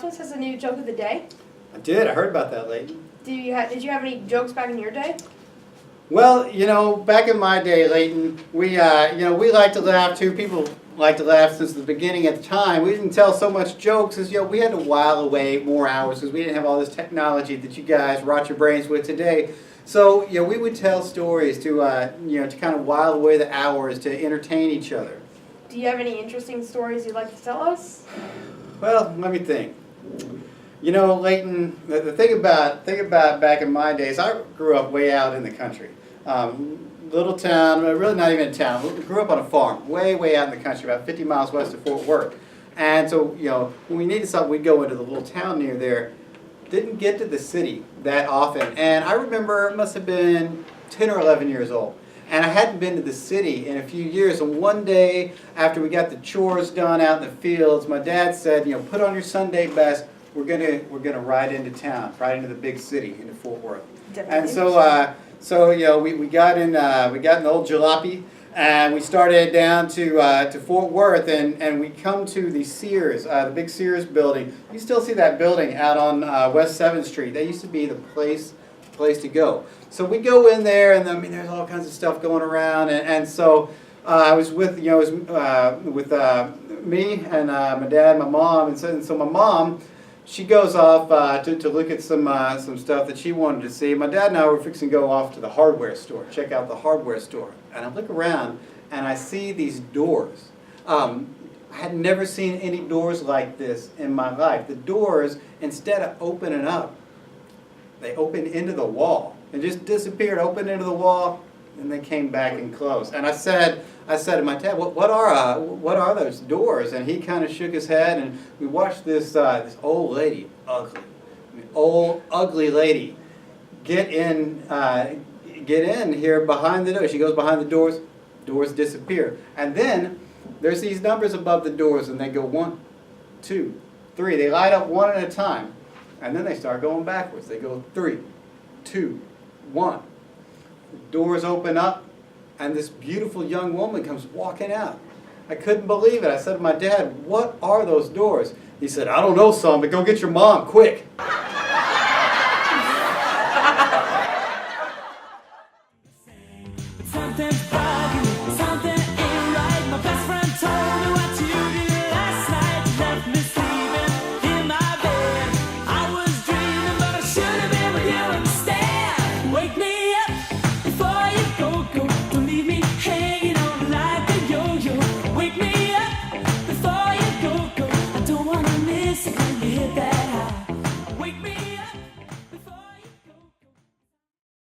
Office has a new joke of the day. I did. I heard about that, Leighton. Did you have any jokes back in your day? Well, back in my day, Leighton, we like to laugh too. People like to laugh since the beginning. At the time, we didn't tell so much jokes as we had to while away more hours because we didn't have all this technology that you guys rot your brains with today. So we would tell stories to to kind of while away the hours to entertain each other. Do you have any interesting stories you'd like to tell us? Well, let me think. Leighton, the thing about back in my days, I grew up way out in the country. Little town, really not even a town. We grew up on a farm, way out in the country, about 50 miles west of Fort Worth. And so, when we needed something, we'd go into the little town near there. Didn't get to the city that often. And I remember it must have been 10 or 11 years old. And I hadn't been to the city in a few years. And one day, after we got the chores done out in the fields, my dad said, put on your Sunday best. We're gonna ride into town, ride into the big city, into Fort Worth. And so we got in the old jalopy, and we started down to Fort Worth, and we come to the Sears, the big Sears building. You still see that building out on West 7th Street. That used to be the place to go. So we go in there, and there's all kinds of stuff going around, and so I was with me and my dad, my mom, and so my mom. She goes off to look at some stuff that she wanted to see. My dad and I were fixing to go off to the hardware store, check out the hardware store. And I look around and I see these doors. I had never seen any doors like this in my life. The doors, instead of opening up, they opened into the wall. They just disappeared, opened into the wall, and they came back and closed. And I said to my dad, what are those doors? And he kind of shook his head, and we watched this old lady, ugly lady, get in here behind the door. She goes behind the doors disappear. And then there's these numbers above the doors, and they go 1, 2, 3. They light up one at a time, and then they start going backwards. They go 3, 2, 1. Doors open up, and this beautiful young woman comes walking out. I couldn't believe it. I said to my dad, "What are those doors?" He said, "I don't know, son, but go get your mom, quick."